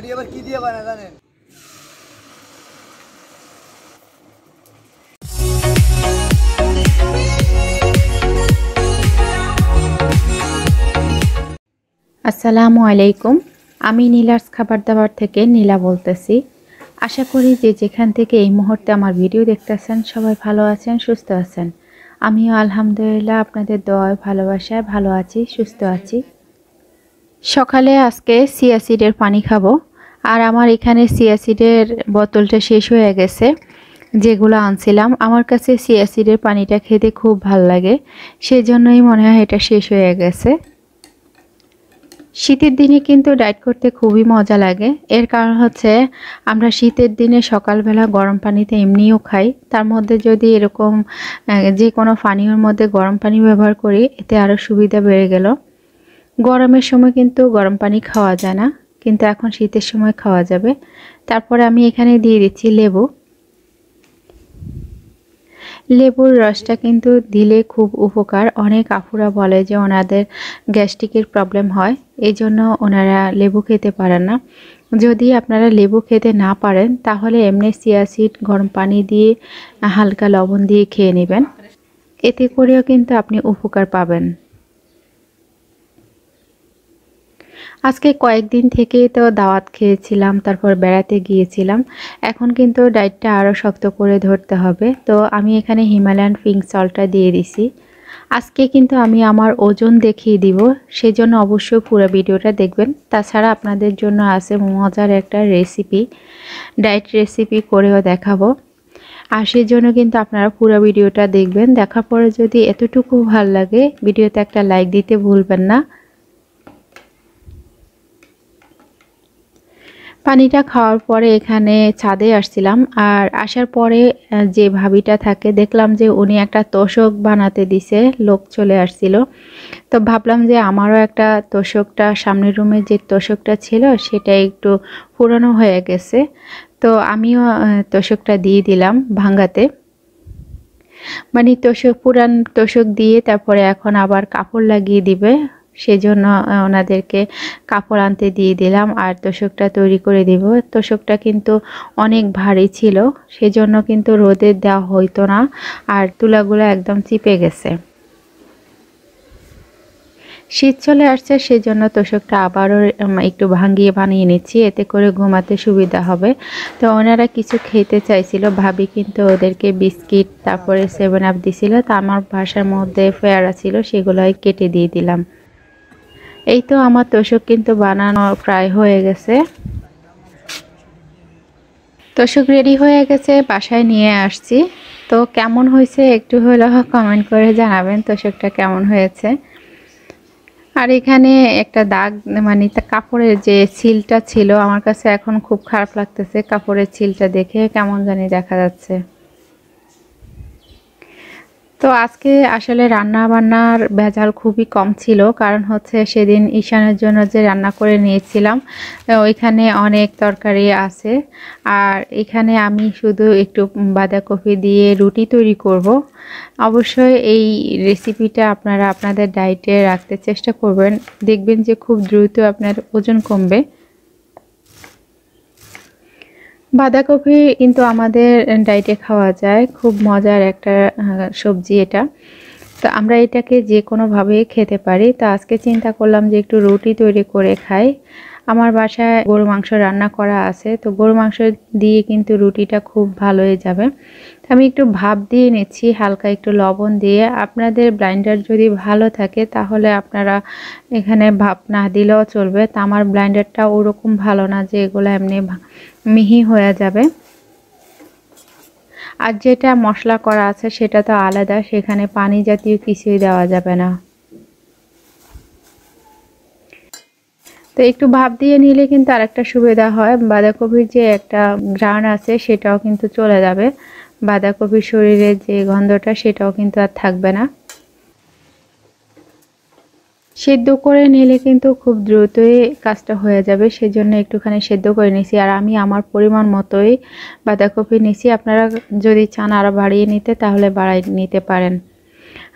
ওটি আবার কি দিয়ে বানায় জানেন? আসসালামু আলাইকুম। আমি নীলার খাবার দাবার থেকে নীলা বলতেছি। আশা করি যে যেখান থেকে এই মুহূর্তে আমার ভিডিও দেখতেছেন সবাই ভালো আছেন, সুস্থ আছেন। আমিও আলহামদুলিল্লাহ আপনাদের দোয়ায় ভালোবাসায় ভালো আছি, সুস্থ আছি। সকালে আজকে চিয়া সিডের পানি খাবো। আর আমার এখানে চিয়া সিডের বোতলটা শেষ হয়ে গেছে, যেগুলো আনছিলাম। আমার কাছে চিয়া সিডের পানিটা খেতে খুব ভালো লাগে, সেজন্যই মনে হয় এটা শেষ হয়ে গেছে। শীতের দিনে কিন্তু ডায়েট করতে খুবই মজা লাগে। এর কারণ হচ্ছে আমরা শীতের দিনে সকালবেলা গরম পানিতে এমনিও খাই, তার মধ্যে যদি এরকম যে কোনো পানীয়র মধ্যে গরম পানি ব্যবহার করি, এতে আরও সুবিধা বেড়ে গেল। গরমের সময় কিন্তু গরম পানি খাওয়া যায় না, কিন্তু এখন শীতের সময় খাওয়া যাবে। তারপরে আমি এখানে দিয়ে দিচ্ছি লেবু। লেবুর রসটা কিন্তু দিলে খুব উপকার। অনেক আপুরা বলে যে ওনাদের গ্যাস্ট্রিকের প্রবলেম হয়, এই জন্য ওনারা লেবু খেতে পারেন না। যদি আপনারা লেবু খেতে না পারেন তাহলে এমনি চিয়া সিড গরম পানি দিয়ে হালকা লবণ দিয়ে খেয়ে নেবেন, এতে করেও কিন্তু আপনি উপকার পাবেন। আজকে কয়েকদিন থেকে তো দাওয়াত খেয়েছিলাম, তারপর বেড়াতে গিয়েছিলাম। এখন কিন্তু ডায়েটটা আরও শক্ত করে ধরতে হবে। তো আমি এখানে হিমালয়ান পিঙ্ক সল্টটা দিয়ে দিছি। আজকে কিন্তু আমি আমার ওজন দেখিয়ে দিব, সেজন্য অবশ্যই পুরো ভিডিওটা দেখবেন। তাছাড়া আপনাদের জন্য আছে মজার একটা রেসিপি, ডায়েট রেসিপি করেও দেখাবো। আর সেজন্য কিন্তু আপনারা পুরো ভিডিওটা দেখবেন। দেখার পরে যদি এতটুকু ভালো লাগে, ভিডিওতে একটা লাইক দিতে ভুলবেন না। পানিটা খাওয়ার পরে এখানে ছাদে আসছিলাম, আর আসার পরে যে ভাবিটা থাকে দেখলাম যে উনি একটা তোশক বানাতে দিছে, লোক চলে আসছিল। তো ভাবলাম যে আমারও একটা তোশকটা, সামনের রুমে যে তোশকটা ছিল সেটা একটু পুরনো হয়ে গেছে, তো আমিও তোশকটা দিয়ে দিলাম ভাঙাতে। মানে পুরান তোশক দিয়ে তারপরে এখন আবার কাপড় লাগিয়ে দিবে, সেজন্য ওনাদেরকে কাপড় আনতে দিয়ে দিলাম আর তোশকটা তৈরি করে দিব। তোশকটা কিন্তু অনেক ভারী ছিল, সেজন্য কিন্তু রোদে দেওয়া হইতো না, আর তুলাগুলো একদম চিপে গেছে। শীত চলে আসছে, সেজন্য তোশকটা আবারও একটু ভাঙিয়ে বানিয়ে নিচ্ছি, এতে করে ঘুমাতে সুবিধা হবে। তো ওনারা কিছু খেতে চাইছিল, ভাবি কিন্তু ওদেরকে বিস্কিট তারপরে 7 আপ দিছিল। তা আমার বাসার মধ্যে পেয়ারা ছিল, সেগুলোই কেটে দিয়ে দিলাম। এই তো আমার তোশক কিন্তু বানানো প্রায় হয়ে গেছে। তোশক রেডি হয়ে গেছে, বাসায় নিয়ে আসছি। তো কেমন হয়েছে একটু হলেও কমেন্ট করে জানাবেন তোশকটা কেমন হয়েছে। আর এখানে একটা দাগ, মানে কাপড়ের যে ছিলটা ছিল, আমার কাছে এখন খুব খারাপ লাগতেছে। কাপড়ের ছিলটা দেখে কেমন জানি দেখা যাচ্ছে। তো আজকে আসলে রান্না বান্নার ভেজাল খুবই কম ছিল, কারণ হচ্ছে সেদিন ঈশানের জন্য যে রান্না করে নিয়েছিলাম ওইখানে অনেক তরকারি আছে। আর এখানে আমি শুধু একটু বাঁধাকপি দিয়ে রুটি তৈরি করব। অবশ্যই এই রেসিপিটা আপনারা আপনাদের ডায়েটে রাখতে চেষ্টা করবেন, দেখবেন যে খুব দ্রুত আপনার ওজন কমবে। বাঁধাকপি কিন্তু আমাদের ডায়েটে খাওয়া যায়, খুব মজার একটা সবজি এটা। তো আমরা এটাকে যে কোনোভাবে খেতে পারি। তো আজকে চিন্তা করলাম যে একটু রুটি তৈরি করে খাই। আমার বাসায় গরু মাংস রান্না করা আছে, তো গরু মাংস দিয়ে কিন্তু রুটিটা খুব ভালো হয়ে যাবে। আমি একটু ভাপ দিয়ে নিচ্ছি, হালকা একটু লবণ দিয়ে। আপনাদের ব্লেন্ডার যদি ভালো থাকে তাহলে আপনারা এখানে ভাপ না দিলেও চলবে। তা আমার ব্লেন্ডারটা ওরকম ভালো না যে এগুলো এমনি মিহি হয়ে যাবে। আর যেটা মশলা করা আছে সেটা তো আলাদা, সেখানে পানি জাতীয় কিছুই দেওয়া যাবে না। তো একটু ভাপ দিয়ে নিলে কিন্তু আরেকটা সুবিধা হয়, বাঁধাকপির যে একটা ঘ্রাণ আছে সেটাও কিন্তু চলে যাবে। বাঁধাকপির শরীরের যে গন্ধটা সেটাও কিন্তু আর থাকবে না। সেদ্ধ করে নিলে কিন্তু খুব দ্রুতই কাজটা হয়ে যাবে, সেজন্য একটুখানি সেদ্ধ করে নিছি। আর আমি আমার পরিমাণ মতোই বাঁধাকপি নিছি, আপনারা যদি চান আরও বাড়িয়ে নিতে তাহলে বাড়িয়ে নিতে পারেন।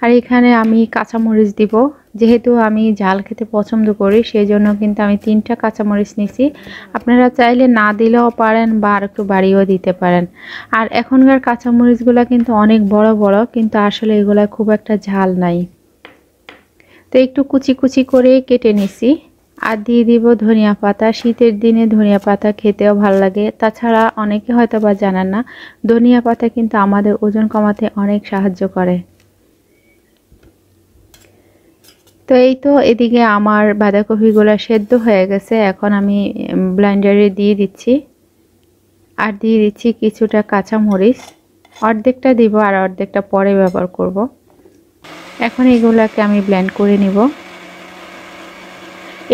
আর এখানে আমি কাঁচামরিচ দিব, যেহেতু আমি ঝাল খেতে পছন্দ করি সেই জন্য কিন্তু আমি 3টা কাঁচামরিচ নিছি। আপনারা চাইলে না দিলেও পারেন বা আর একটু বাড়িয়েও দিতে পারেন। আর এখনকার কাঁচামরিচগুলো কিন্তু অনেক বড় বড়, কিন্তু আসলে এগুলা খুব একটা ঝাল নাই। তো একটু কুচি কুচি করে কেটে নিছি। আর দিয়ে দিব ধনিয়া পাতা। শীতের দিনে ধনিয়া পাতা খেতেও ভালো লাগে। তাছাড়া অনেকে হয়তো বা জানেন না, ধনিয়া পাতা কিন্তু আমাদের ওজন কমাতে অনেক সাহায্য করে। তো এই তো এদিকে আমার বাঁধাকপিগুলো সেদ্ধ হয়ে গেছে, এখন আমি ব্লেন্ডারে দিয়ে দিচ্ছি। আর দিয়ে দিচ্ছি কিছুটা কাঁচামরিচ, অর্ধেকটা দিব আর অর্ধেকটা পরে ব্যবহার করব। এখন এগুলাকে আমি ব্লেন্ড করে নিব।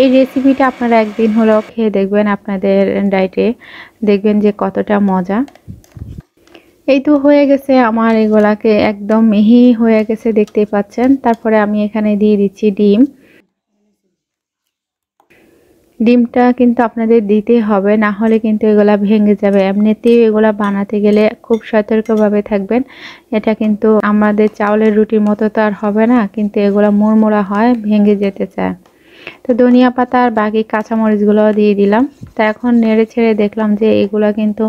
এই রেসিপিটা আপনারা একদিন হলেও খেয়ে দেখবেন আপনাদের ডায়েটে, দেখবেন যে কতটা মজা। এই তো হয়ে গেছে আমার, এগুলাকে একদম মিহি হয়ে গেছে দেখতেই পাচ্ছেন। তারপরে আমি এখানে দিয়ে দিচ্ছি ডিম। ডিমটা কিন্তু আপনাদের দিতে হবে, না হলে কিন্তু এগুলা ভেঙে যাবে। এমনিতেই এগুলা বানাতে গেলে খুব সতর্কভাবে থাকবেন। এটা কিন্তু আমাদের চাউলের রুটির মতো তো আর হবে না, কিন্তু এগুলা মুড়মুড়া হয়, ভেঙে যেতে চায়। তো ধনিয়া পাতা আর বাকি কাঁচামরিচগুলো দিয়ে দিলাম। তা এখন নেড়ে ছেড়ে দেখলাম যে এগুলা কিন্তু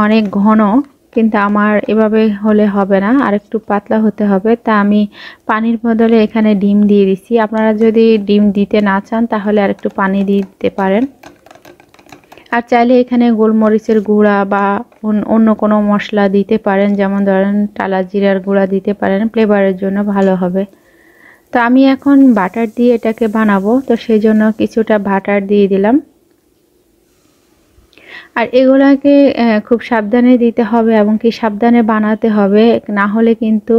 অনেক ঘন, কিন্তু আমার এভাবে হলে হবে না, আর একটু পাতলা হতে হবে। তা আমি পানির বদলে এখানে ডিম দিয়ে দিচ্ছি। আপনারা যদি ডিম দিতে না চান তাহলে আর একটু পানি দিয়ে দিতে পারেন। আর চাইলে এখানে গোলমরিচের গুঁড়া বা অন্য কোনো মশলা দিতে পারেন, যেমন ধরেন টালা জিরার গুঁড়া দিতে পারেন, ফ্লেভারের জন্য ভালো হবে। তো আমি এখন বাটার দিয়ে এটাকে বানাবো, তো সেই জন্য কিছুটা বাটার দিয়ে দিলাম। আর এগুলাকে খুব সাবধানে দিতে হবে এবং কি সাবধানে বানাতে হবে, না হলে কিন্তু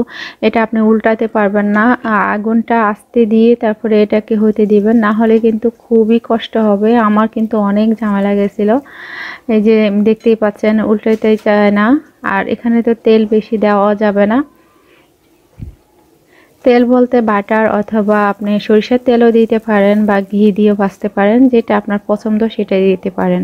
এটা আপনি উল্টাতে পারবেন না। আগুনটা আস্তে দিয়ে তারপরে এটাকে হতে দিবেন, না হলে কিন্তু খুবই কষ্ট হবে। আমার কিন্তু অনেক ঝামেলা গেছিল, এই যে দেখতেই পাচ্ছেন উল্টাতে চায় না। আর এখানে তো তেল বেশি দেওয়া যাবে না। তেল বলতে বাটার অথবা আপনি সরিষার তেলও দিতে পারেন বা ঘি দিয়েও ভাজতে পারেন, যেটা আপনার পছন্দ সেটাই দিতে পারেন।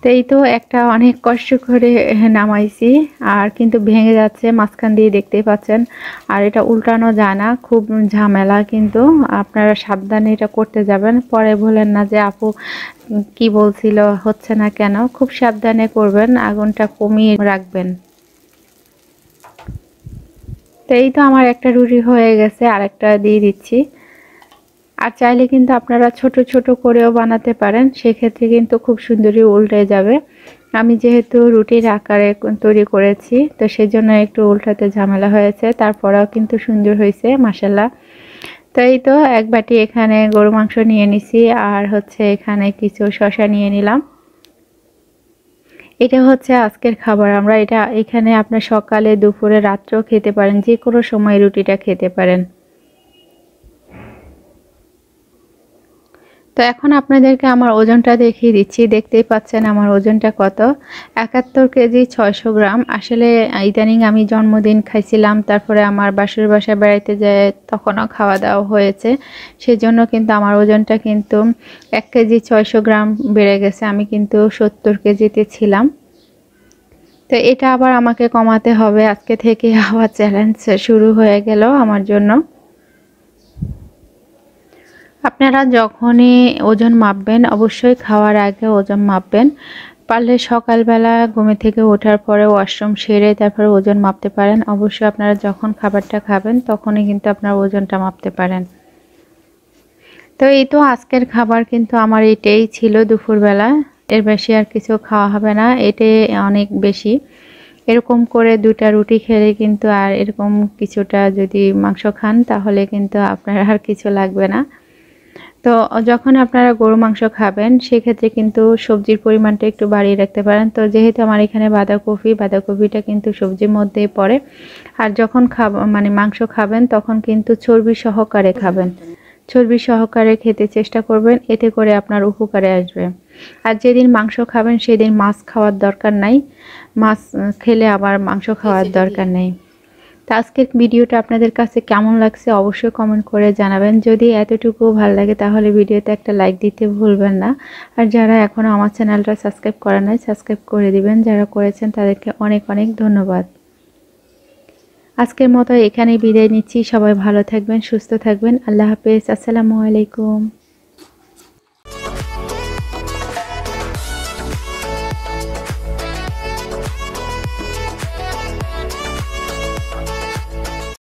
তো এই তো একটা অনেক কষ্ট করে নামাইছি, আর কিন্তু ভেঙে যাচ্ছে মাঝখান দিয়ে, দেখতেই পাচ্ছেন। আর এটা উল্টানো যায় না, খুব ঝামেলা, কিন্তু আপনারা সাবধানে এটা করতে যাবেন, পরে বলেন না যে আপু কি বলছিল হচ্ছে না কেন। খুব সাবধানে করবেন, আগুনটা কমিয়ে রাখবেন। তো এই তো আমার একটা রুটি হয়ে গেছে, আর একটা দিয়ে দিচ্ছি। আর চাইলে কিন্তু আপনারা ছোট ছোট করেও বানাতে পারেন, সেক্ষেত্রে কিন্তু খুব সুন্দরই উল্টে যাবে। আমি যেহেতু রুটির আকারে তৈরি করেছি, তো সেজন্য একটু উল্টাতে ঝামেলা হয়েছে, তারপরেও কিন্তু সুন্দর হয়েছে মাশাআল্লাহ। তো এই তো এক বাটি এখানে গরু মাংস নিয়ে নিছি, আর হচ্ছে এখানে কিছু শসা নিয়ে নিলাম। এটা হচ্ছে আজকের খাবার। আমরা এটা এখানে আপনার সকালে, দুপুরে, রাত্রেও খেতে পারেন, যে কোনো সময় রুটিটা খেতে পারেন। তো এখন আপনাদেরকে আমার ওজনটা দেখিয়ে দিচ্ছি। দেখতেই পাচ্ছেন আমার ওজনটা কত, 71 কেজি 600 গ্রাম। আসলে ইদানিং আমি জন্মদিন খাইছিলাম, তারপরে আমার বাসুর বাসায় বেড়াইতে যায়, তখনও খাওয়া দাওয়া হয়েছে, সেজন্য কিন্তু আমার ওজনটা কিন্তু 1 কেজি 600 গ্রাম বেড়ে গেছে। আমি কিন্তু 70 কেজিতে ছিলাম। তো এটা আবার আমাকে কমাতে হবে, আজকে থেকে আবার চ্যালেঞ্জ শুরু হয়ে গেল আমার জন্য। আপনারা যখনই ওজন মাপবেন অবশ্যই খাওয়ার আগে ওজন মাপবেন। পারলে সকালবেলা ঘুম থেকে ওঠার পরে ওয়াশরুম সেরে তারপরে ওজন মাপতে পারেন। অবশ্যই আপনারা যখন খাবারটা খাবেন তখনই কিন্তু আপনার ওজনটা মাপতে পারেন। তো এই তো আজকের খাবার কিন্তু আমার এটাই ছিল দুপুরবেলা, এর বেশি আর কিছু খাওয়া হবে না, এটাই অনেক বেশি। এরকম করে 2টা রুটি খেলে কিন্তু, আর এরকম কিছুটা যদি মাংস খান তাহলে কিন্তু আপনার আর কিছু লাগবে না। তো যখন আপনারা গরু মাংস খাবেন সেক্ষেত্রে কিন্তু সবজির পরিমাণটা একটু বাড়িয়ে রাখতে পারেন। তো যেহেতু আমার এখানে বাঁধাকপিটা কিন্তু সবজির মধ্যেই পড়ে। আর যখন মাংস খাবেন তখন কিন্তু চর্বি সহকারে খাবেন, চর্বি সহকারে খেতে চেষ্টা করবেন, এতে করে আপনার উপকারে আসবে। আর যেদিন মাংস খাবেন সেদিন মাছ খাওয়ার দরকার নাই, মাছ খেলে আবার মাংস খাওয়ার দরকার নেই। তো আজকের ভিডিওটা আপনাদের কাছে কেমন লাগছে অবশ্যই কমেন্ট করে জানাবেন। যদি এতটুকু ভালো লাগে তাহলে ভিডিওতে একটা লাইক দিতে ভুলবেন না। আর যারা এখনও আমার চ্যানেলটা সাবস্ক্রাইব করেন নাই সাবস্ক্রাইব করে দিবেন, যারা করেছেন তাদেরকে অনেক অনেক ধন্যবাদ। আজকের মতো এখানেই বিদায় নিচ্ছি। সবাই ভালো থাকবেন, সুস্থ থাকবেন। আল্লাহ হাফেজ। আসসালামু আলাইকুম।